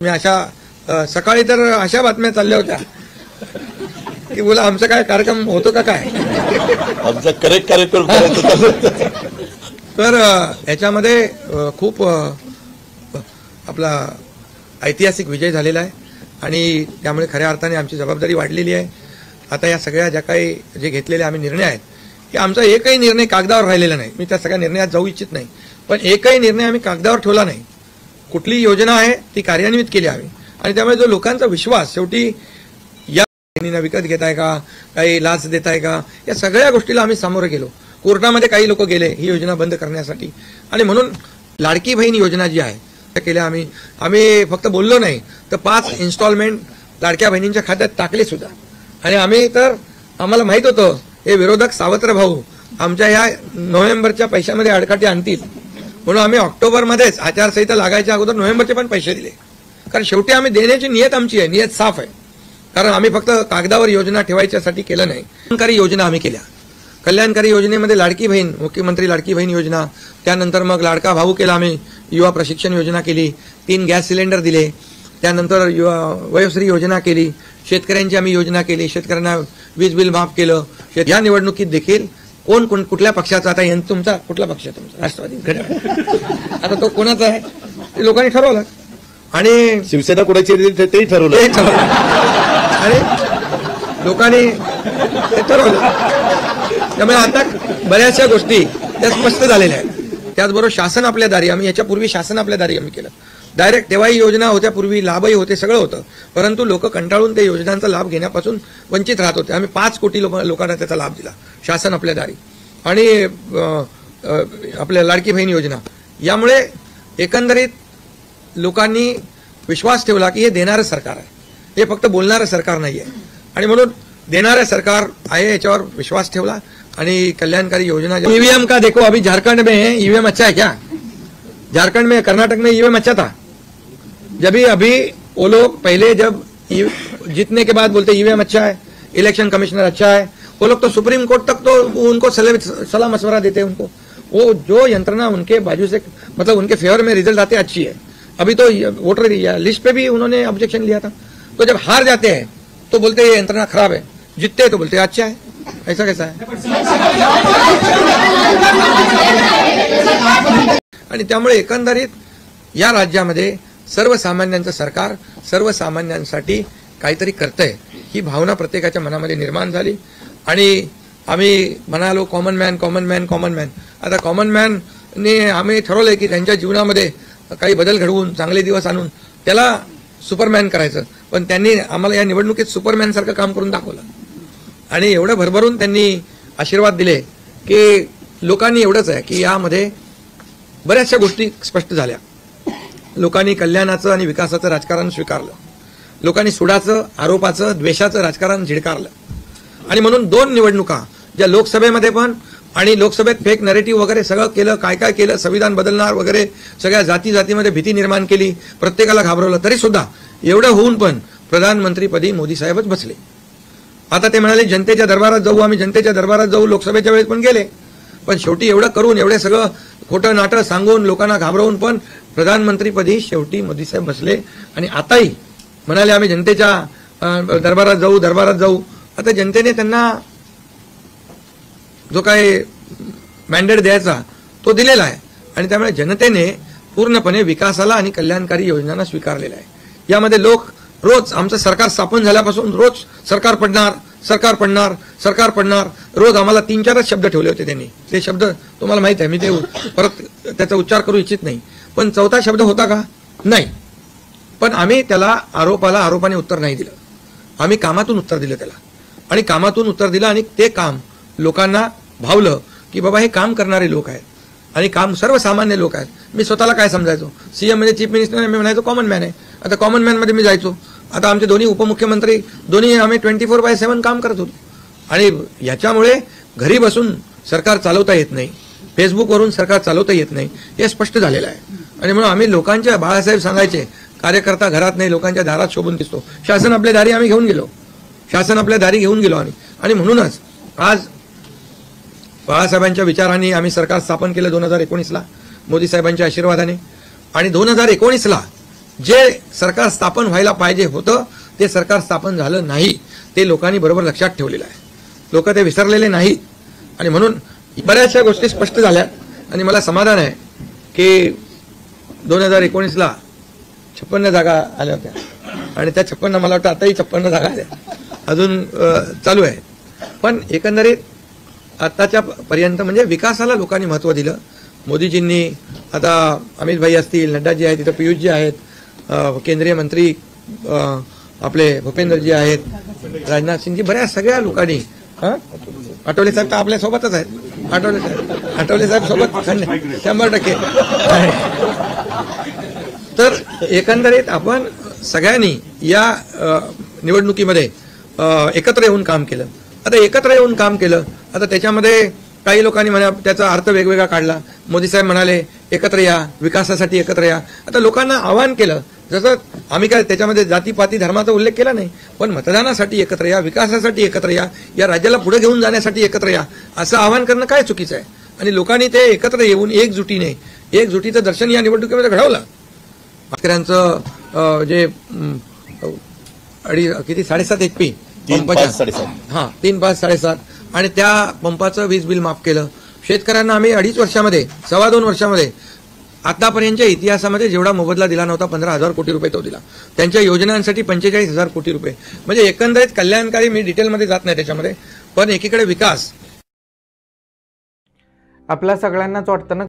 मी सकाळी तर अशा बातम्या चालल्या होत्या की बोला आमचा काय कार्यक्रम होतो का काय, आमचा करेक्ट कार्यक्रम करायचा. तर याच्यामध्ये खूप आपला ऐतिहासिक विजय झालेला आहे आणि त्यामुळे खऱ्या अर्थाने आमची जबाबदारी वाढलेली आहे. आता या सगळ्या ज्या काही जे घेतलेले आम्ही निर्णय आहेत की आमचा एकही निर्णय कागदावर राहिलेला नाही. मी त्या सगळ्या निर्णयात जाऊ इच्छित नाही, पण एकही निर्णय आम्ही कागदावर ठेवला नाही. कुठली योजना आहे ती कार्यान्वित केली आम्ही आणि त्यामुळे जो लोकांचा विश्वास शेवटी या बहिणींना विकत घेताय का, काही लाच देताय का, या सगळ्या गोष्टीला आम्ही सामोरं गेलो. कोर्टामध्ये काही लोक गेले ही योजना बंद करण्यासाठी आणि म्हणून लाडकी बहीण योजना जी आहे त्या केल्या आम्ही फक्त बोललो नाही तर 5 इन्स्टॉलमेंट लाडक्या बहिणींच्या खात्यात टाकले सुद्धा. आणि आम्ही तर आम्हाला माहित होतं हे विरोधक सावत्र भाऊ आमच्या या नोव्हेंबरच्या पैशामध्ये अडकाटी आणतील, म्हणून आम्ही ऑक्टोबरमध्येच आचारसंहिता लागायच्या अगोदर नोव्हेंबरचे पण पैसे दिले. कारण शेवटी आम्ही देण्याची नियत आमची आहे, नियत साफ आहे. कारण आम्ही फक्त कागदावर योजना ठेवायच्यासाठी केलं नाही. कल्याणकारी योजना आम्ही केल्या. कल्याणकारी योजनेमध्ये लाडकी बहीण, मुख्यमंत्री लाडकी बहीण योजना, त्यानंतर मग लाडका भाऊ केला आम्ही, युवा प्रशिक्षण योजना केली, 3 गॅस सिलेंडर दिले, त्यानंतर युवा वयोश्री योजना केली, शेतकऱ्यांची आम्ही योजना केली, शेतकऱ्यांना वीज बिल माफ केलं. या निवडणुकीत देखील कोण कुठल्या पक्षाचा, आता तुमचा कुठला पक्ष आहे तुमचा? राष्ट्रवादी. आता तो कोणाचा आहे ते लोकांनी ठरवलं आणि शिवसेना कोणाची तेही ठरवलं आणि लोकांनी ते ठरवलं. त्यामुळे आता बऱ्याचशा गोष्टी त्या स्पष्ट झालेल्या आहेत. त्याचबरोबर शासन आपल्या दारी, आम्ही याच्यापूर्वी शासन आपल्या दारी आम्ही केलं. डायरेक्ट तेव्हाही योजना होत्या, पूर्वी लाभही होते, सगळं होतं, परंतु लोक कंटाळून त्या योजनांचा लाभ घेण्यापासून वंचित राहत होते. आम्ही 5 कोटी लोकांना त्याचा लाभ दिला, शासन आपल्या दारी. आणि आपल्या लाडकी बहीण योजना, यामुळे एकंदरीत लोकांनी विश्वास ठेवला की हे देणारं सरकार आहे, हे फक्त बोलणारं सरकार नाही आहे. आणि म्हणून देणारं सरकार आहे याच्यावर विश्वास ठेवला आणि कल्याणकारी योजना. ईवीएम का देखो, अभी झारखंड में है ईवीएम अच्छा है क्या? झारखंड में, कर्नाटक में ईवीएम अच्छा था. जब अभी वो लोग पहले जब जीतने के बाद बोलते ईवीएम अच्छा है, इलेक्शन कमिश्नर अच्छा है, वो लोग तो सुप्रीम कोर्ट तक तो उनको सलाह मशवरा देते हैं. उनको वो जो यंत्रणा उनके बाजू से, मतलब उनके फेवर में रिजल्ट आते अच्छी है. अभी तो वोटर लिस्ट पे भी उन्होंने ऑब्जेक्शन लिया था. तो जब हार जाते हैं तो बोलते हैं ये यंत्रणा खराब है, जीतते हैं तो बोलते हैं अच्छा है. ऐसा कैसा है? आणि त्यामुळे एकंदरीत या राज्यामध्ये सर्वसामान्यांचं सरकार सर्वसामान्यांसाठी काहीतरी करतंय ही भावना प्रत्येकाच्या मनामध्ये निर्माण झाली. आणि आम्ही म्हणालो कॉमन मॅन. आता कॉमन मॅनने आम्ही ठरवलंय की त्यांच्या जीवनामध्ये काही बदल घडवून चांगले दिवस आणून त्याला सुपरमॅन करायचं. पण त्यांनी आम्हाला या निवडणुकीत सुपरमॅन सारखं काम करून दाखवलं आणि एवढं भरभरून त्यांनी आशीर्वाद दिले की लोकांनी एवढंच आहे की यामध्ये बऱ्याचशा गोष्टी स्पष्ट झाल्या. लोकांनी कल्याणाचं आणि विकासाचं राजकारण स्वीकारलं. लोकांनी सुडाचं, आरोपाचं, द्वेषाचं राजकारण झिडकारलं. आणि म्हणून 2 निवडणुका, ज्या लोकसभेमध्ये पण आणि लोकसभेत फेक नरेटिव्ह वगैरे सगळं केलं, काय केलं, संविधान बदलणार वगैरे, सगळ्या जातीमध्ये भीती निर्माण केली, प्रत्येकाला घाबरवलं, तरी सुद्धा एवढं होऊन पण प्रधानमंत्रीपदी मोदी साहेबच बसले. आता ते म्हणाले जनतेच्या दरबारात जाऊ, आम्ही जनतेच्या दरबारात जाऊ, लोकसभेच्या वेळेस पण गेले, पण शेवटी एवढं करून, एवढे सगळं खोटं नाटं सांगून, लोकांना घाबरवून पण प्रधानमंत्रीपदी शेवटी मोदी साहेब बसले. आणि आताही म्हणाले आम्ही जनतेच्या दरबारात जाऊ. आता जनतेने त्यांना जो काय मॅन्डेट द्यायचा तो दिलेला आहे आणि त्यामुळे जनतेने पूर्णपणे विकासाला आणि कल्याणकारी योजनांना स्वीकारलेला आहे. यामध्ये लोक रोज, आमचं सरकार स्थापन झाल्यापासून रोज सरकार पडणार, रोज आम्हाला 3-4च शब्द ठेवले होते त्यांनी. ते शब्द तुम्हाला माहित आहे, मी ते परत त्याचा उच्चार करू इच्छित नाही. पण 4था शब्द होता का? नाही. पण आम्ही त्याला आरोपाने उत्तर नाही दिलं. आम्ही कामातून उत्तर दिलं त्याला आणि कामातून उत्तर दिलं आणि ते काम लोकांना भावलं की बाबा हे काम करणारे लोक आहेत आणि काम सर्वसामान्य लोक आहेत. मी स्वतःला काय समजायचो, सीएम म्हणजे चीफ मिनिस्टर, मी म्हणायचो कॉमन मॅन आहे. आता कॉमन मॅनमध्ये मी जायचो. आता आमचे दोन्ही उपमुख्यमंत्री, दोन्ही आम्ही 24/7 काम करत होतो. आणि याच्यामुळे घरी बसून सरकार चालवता येत नाही, फेसबुकवरून सरकार चालवता येत नाही, हे स्पष्ट झालेलं आहे. आणि म्हणून आम्ही लोकांच्या, बाळासाहेब सांगायचे, कार्यकर्ता घरात नाही लोकांच्या दारात शोभून दिसतो. शासन आपल्या दारी आम्ही घेऊन गेलो. आणि म्हणूनच आज बाळासाहेबांच्या विचारांनी आम्ही सरकार स्थापन केलं 2019ला मोदी साहेबांच्या आशीर्वादाने. आणि 2019ला जे सरकार स्थापन व्हायला पाहिजे होतं ते सरकार स्थापन झालं नाही, ते लोकांनी बरोबर लक्षात ठेवलेलं आहे. लोक ते विसरलेले नाहीत आणि म्हणून बऱ्याचशा गोष्टी स्पष्ट झाल्या आणि मला समाधान आहे की 2019ला 56 जागा आल्या होत्या आणि त्या 56 मला वाटतं आताही 56 जागा आल्या अजून चालू आहे. पण एकंदरीत आताच्या पर्यंत म्हणजे विकासाला लोकांनी महत्व दिलं. मोदीजींनी आता अमित भाई असतील, नड्डाजी आहेत, तिथं पियुषजी आहेत, केंद्रीय मंत्री आपले भूपेंद्रजी आहेत, राजनाथ सिंगजी, बऱ्याच सगळ्या लोकांनी, आठवले साहेब तर आपल्या सोबतच आहेत, आठवले साहेब सोबत 100%. तर एकंदरीत आपण सगळ्यांनी या निवडणुकीमध्ये एकत्र येऊन काम केलं. आता एकत्र येऊन काम केलं, आता त्याच्यामध्ये काही लोकांनी म्हणा त्याचा अर्थ वेगवेगळा काढला. मोदी साहेब म्हणाले एकत्र या, विकासासाठी एकत्र या. आता लोकांना आवाहन केलं, जसं आम्ही काय त्याच्यामध्ये जातीपाती धर्माचा उल्लेख केला नाही, पण मतदानासाठी एकत्र या, विकासासाठी एकत्र या, या राज्याला पुढे घेऊन जाण्यासाठी एकत्र या, असं आवाहन करणं काय चुकीचं आहे. आणि लोकांनी ते एकत्र येऊन एकजुटीचं दर्शन या निवडणुकीमध्ये घडवलं. शेतकऱ्यांचं जे किती 7.5 HP पंपाच्या 3, 5, 7.5 आणि त्या पंपाचं वीज बिल माफ केलं. शेतकऱ्यांना आम्ही 2.5 वर्षामध्ये 2.25 वर्षामध्ये आतापर्यंतच्या इतिहासामध्ये जेवढा मोबदला दिला नव्हता 15,000 कोटी रुपये तो दिला. त्यांच्या योजनांसाठी 45,000 कोटी रुपये. म्हणजे एकंदरीत कल्याणकारी, मी डिटेलमध्ये जात नाही त्याच्यामध्ये, पण एकीकडे विकास. आपल्या सगळ्यांनाच वाटतं ना